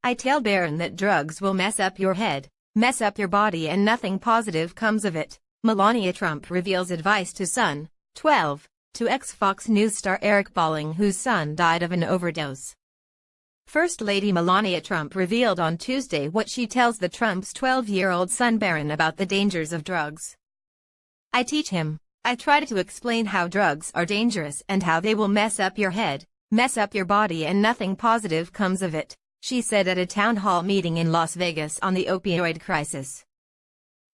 I tell Barron that drugs will mess up your head, mess up your body, and nothing positive comes of it. Melania Trump reveals advice to son, 12, to ex-Fox News star Eric Bolling, whose son died of an overdose. First Lady Melania Trump revealed on Tuesday what she tells the Trumps' 12-year-old son Barron about the dangers of drugs. I teach him. I try to explain how drugs are dangerous and how they will mess up your head, mess up your body, and nothing positive comes of it, she said at a town hall meeting in Las Vegas on the opioid crisis.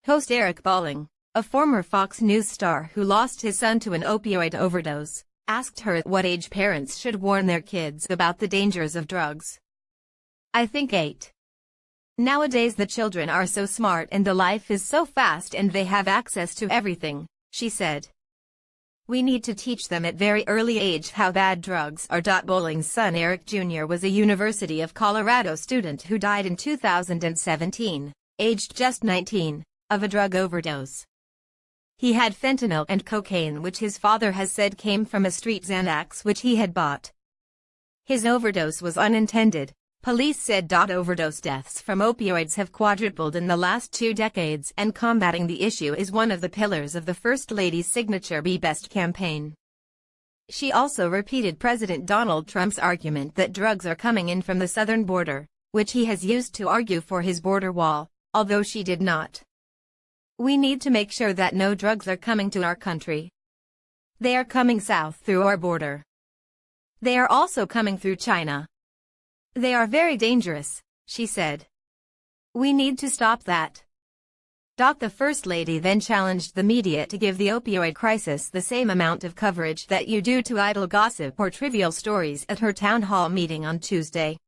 Host Eric Bolling, a former Fox News star who lost his son to an opioid overdose, asked her at what age parents should warn their kids about the dangers of drugs. I think 8. Nowadays the children are so smart and the life is so fast and they have access to everything, she said. We need to teach them at very early age how bad drugs are. Bolling's son Eric Jr. was a University of Colorado student who died in 2017, aged just 19, of a drug overdose. He had fentanyl and cocaine, which his father has said came from a street Xanax which he had bought. His overdose was unintended, police said. Overdose deaths from opioids have quadrupled in the last 2 decades, and combating the issue is one of the pillars of the First Lady's signature Be Best campaign. She also repeated President Donald Trump's argument that drugs are coming in from the southern border, which he has used to argue for his border wall, although she did not. We need to make sure that no drugs are coming to our country. They are coming south through our border. They are also coming through China. They are very dangerous, she said. We need to stop that. The First Lady then challenged the media to give the opioid crisis the same amount of coverage that you do to idle gossip or trivial stories at her town hall meeting on Tuesday.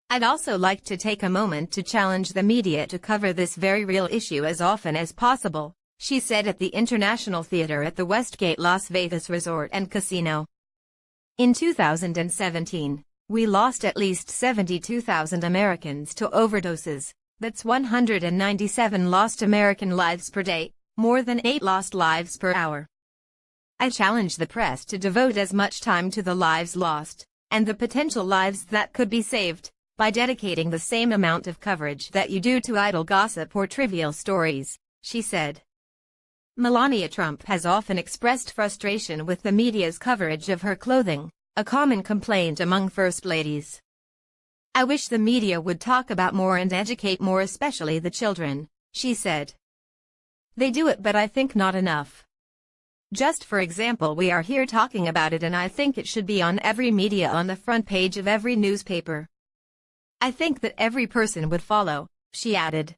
I'd also like to take a moment to challenge the media to cover this very real issue as often as possible, she said at the International Theater at the Westgate Las Vegas Resort and Casino. In 2017, we lost at least 72,000 Americans to overdoses. That's 197 lost American lives per day, more than 8 lost lives per hour. I challenge the press to devote as much time to the lives lost, and the potential lives that could be saved, by dedicating the same amount of coverage that you do to idle gossip or trivial stories, she said. Melania Trump has often expressed frustration with the media's coverage of her clothing, a common complaint among first ladies. I wish the media would talk about more and educate more, especially the children, she said. They do it, but I think not enough. Just for example, we are here talking about it, and I think it should be on every media, on the front page of every newspaper. I think that every person would follow, she added.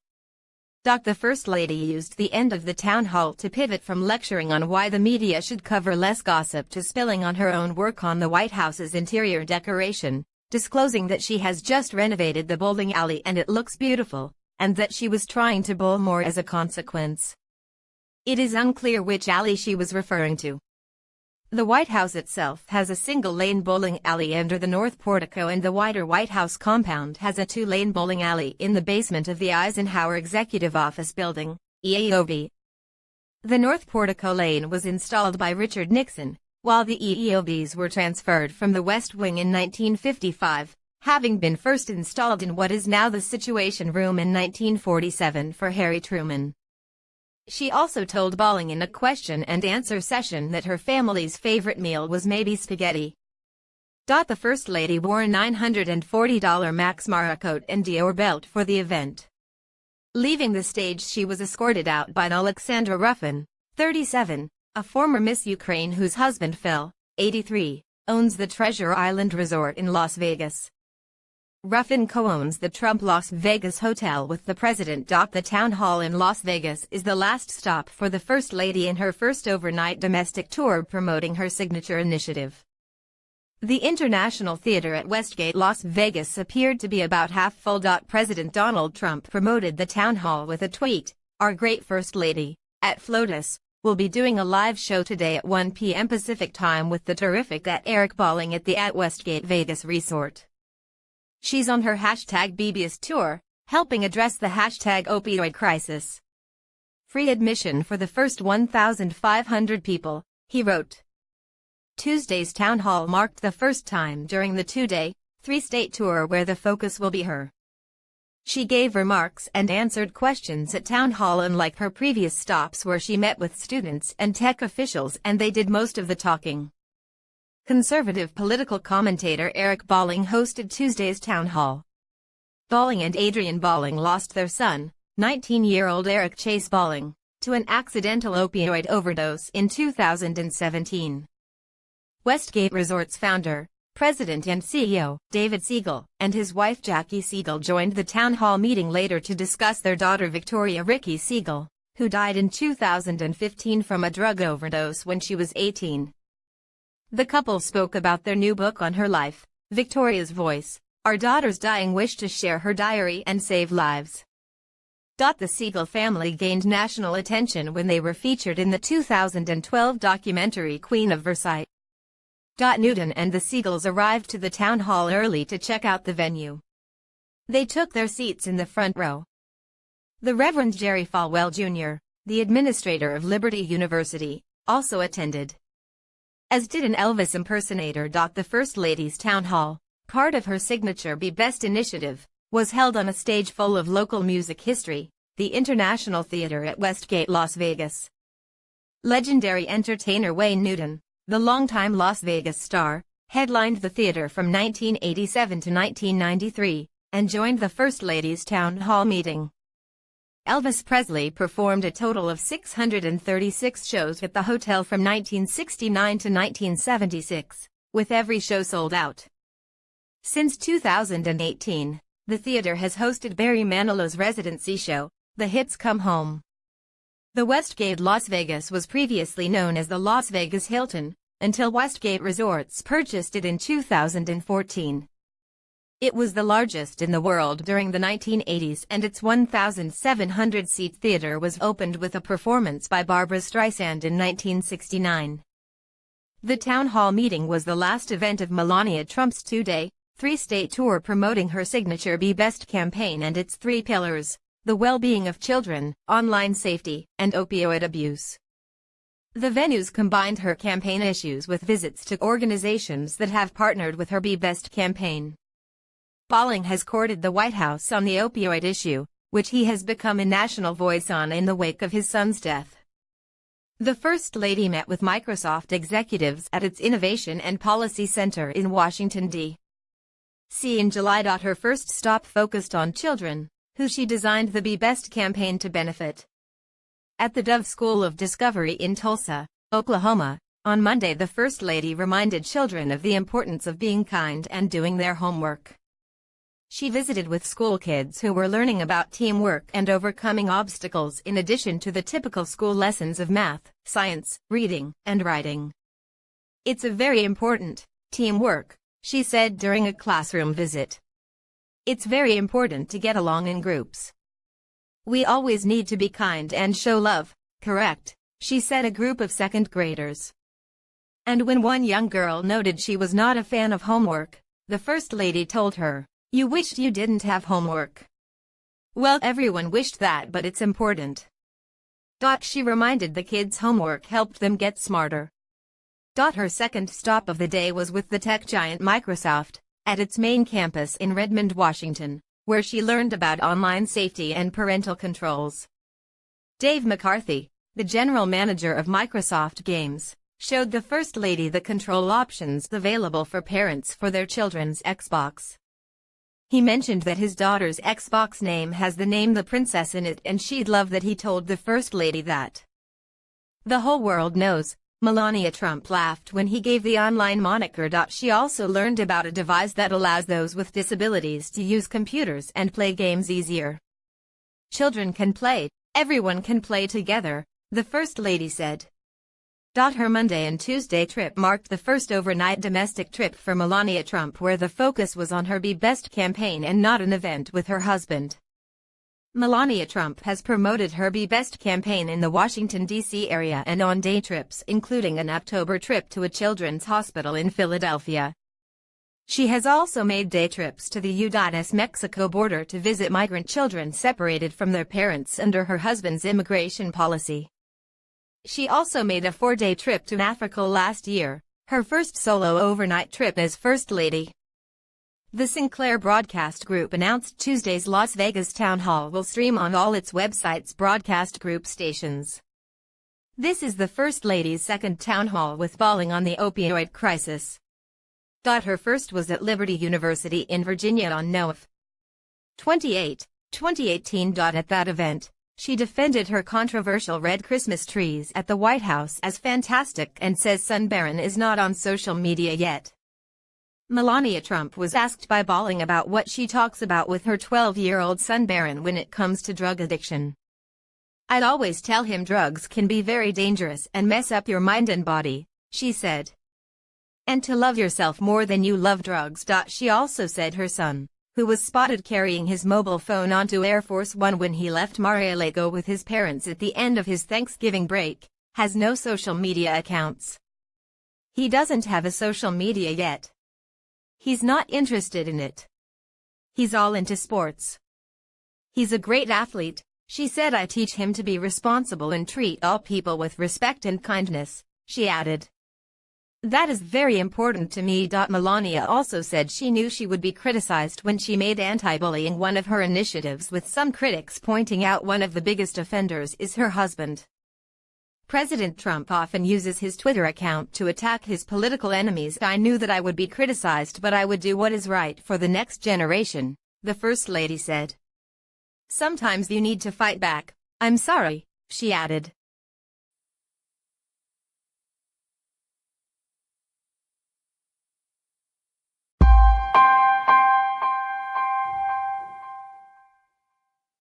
The First Lady used the end of the town hall to pivot from lecturing on why the media should cover less gossip to spilling on her own work on the White House's interior decoration, disclosing that she has just renovated the bowling alley and it looks beautiful, and that she was trying to bowl more as a consequence. It is unclear which alley she was referring to. The White House itself has a single-lane bowling alley under the north portico, and the wider White House compound has a 2-lane bowling alley in the basement of the Eisenhower Executive Office Building, EEOB. The north portico lane was installed by Richard Nixon, while the EEOBs were transferred from the West Wing in 1955, having been first installed in what is now the Situation Room in 1947 for Harry Truman. She also told Bolling in a question-and-answer session that her family's favorite meal was maybe spaghetti. The First Lady wore a $940 Max Mara coat and Dior belt for the event. Leaving the stage, she was escorted out by Alexandra Ruffin, 37, a former Miss Ukraine whose husband Phil, 83, owns the Treasure Island Resort in Las Vegas. Ruffin co-owns the Trump Las Vegas Hotel with the president. The town hall in Las Vegas is the last stop for the First Lady in her first overnight domestic tour promoting her signature initiative. The International Theater at Westgate Las Vegas appeared to be about half full. President Donald Trump promoted the town hall with a tweet, "Our great First Lady, at FLOTUS, will be doing a live show today at 1 p.m. Pacific time with the terrific Eric Bolling at Westgate Vegas Resort. She's on her #BBS tour, helping address the #opioid crisis. Free admission for the first 1,500 people," he wrote. Tuesday's town hall marked the first time during the 2-day, 3-state tour where the focus will be her. She gave remarks and answered questions at town hall, unlike her previous stops where she met with students and tech officials and they did most of the talking. Conservative political commentator Eric Bolling hosted Tuesday's town hall. Bolling and Adrienne Bolling lost their son, 19-year-old Eric Chase Bolling, to an accidental opioid overdose in 2017. Westgate Resorts founder, President and CEO, David Siegel, and his wife Jackie Siegel joined the town hall meeting later to discuss their daughter Victoria Ricky Siegel, who died in 2015 from a drug overdose when she was 18. The couple spoke about their new book on her life, Victoria's Voice, Our Daughter's Dying Wish to Share Her Diary and Save Lives. The Siegel family gained national attention when they were featured in the 2012 documentary Queen of Versailles. Newton and the Siegels arrived to the town hall early to check out the venue. They took their seats in the front row. The Reverend Jerry Falwell Jr., the administrator of Liberty University, also attended. As did an Elvis impersonator. The First Lady's town hall, part of her signature Be Best initiative, was held on a stage full of local music history, the International Theater at Westgate, Las Vegas. Legendary entertainer Wayne Newton, the longtime Las Vegas star, headlined the theater from 1987 to 1993, and joined the First Lady's town hall meeting. Elvis Presley performed a total of 636 shows at the hotel from 1969 to 1976, with every show sold out. Since 2018, the theater has hosted Barry Manilow's residency show, The Hits Come Home. The Westgate Las Vegas was previously known as the Las Vegas Hilton, until Westgate Resorts purchased it in 2014. It was the largest in the world during the 1980s, and its 1,700-seat theater was opened with a performance by Barbra Streisand in 1969. The town hall meeting was the last event of Melania Trump's two-day, three-state tour promoting her signature Be Best campaign and its three pillars: the well-being of children, online safety, and opioid abuse. The venues combined her campaign issues with visits to organizations that have partnered with her Be Best campaign. Bolling has courted the White House on the opioid issue, which he has become a national voice on in the wake of his son's death. The First Lady met with Microsoft executives at its Innovation and Policy Center in Washington, D.C. in July. Her first stop focused on children, who she designed the Be Best campaign to benefit. At the Dove School of Discovery in Tulsa, Oklahoma, on Monday, the First Lady reminded children of the importance of being kind and doing their homework. She visited with school kids who were learning about teamwork and overcoming obstacles in addition to the typical school lessons of math, science, reading, and writing. "It's a very important teamwork," she said during a classroom visit. "It's very important to get along in groups. We always need to be kind and show love, correct?" she said. A group of second graders. And when one young girl noted she was not a fan of homework, the First Lady told her, "You wished you didn't have homework." "Well, everyone wished that, but it's important." She reminded the kids homework helped them get smarter. Her second stop of the day was with the tech giant Microsoft, at its main campus in Redmond, Washington, where she learned about online safety and parental controls. Dave McCarthy, the general manager of Microsoft Games, showed the First Lady the control options available for parents for their children's Xbox. He mentioned that his daughter's Xbox name has the name The Princess in it, and she'd love that. He told the First Lady that the whole world knows. Melania Trump laughed when he gave the online moniker. She also learned about a device that allows those with disabilities to use computers and play games easier. "Children can play, everyone can play together," the First Lady said. Her Monday and Tuesday trip marked the first overnight domestic trip for Melania Trump, where the focus was on her Be Best campaign and not an event with her husband. Melania Trump has promoted her Be Best campaign in the Washington, D.C. area and on day trips, including an October trip to a children's hospital in Philadelphia. She has also made day trips to the U.S.-Mexico border to visit migrant children separated from their parents under her husband's immigration policy. She also made a 4-day trip to Africa last year, her first solo overnight trip as First Lady. The Sinclair Broadcast Group announced Tuesday's Las Vegas town hall will stream on all its website's broadcast group stations. This is the First Lady's second town hall with balling on the opioid crisis. Her first was at Liberty University in Virginia on Nov. 28, 2018. At that event, she defended her controversial red Christmas trees at the White House as fantastic and says son Barron is not on social media yet. Melania Trump was asked by Balling about what she talks about with her 12-year-old son Barron when it comes to drug addiction. "I'd always tell him drugs can be very dangerous and mess up your mind and body," she said. "And to love yourself more than you love drugs." She also said her son, who was spotted carrying his mobile phone onto Air Force One when he left Mar-a-Lago with his parents at the end of his Thanksgiving break, has no social media accounts. "He doesn't have a social media yet. He's not interested in it. He's all into sports. He's a great athlete," she said. "I teach him to be responsible and treat all people with respect and kindness," she added. "That is very important to me." Melania also said she knew she would be criticized when she made anti-bullying one of her initiatives, with some critics pointing out one of the biggest offenders is her husband. President Trump often uses his Twitter account to attack his political enemies. "I knew that I would be criticized, but I would do what is right for the next generation," the First Lady said. "Sometimes you need to fight back. I'm sorry," she added.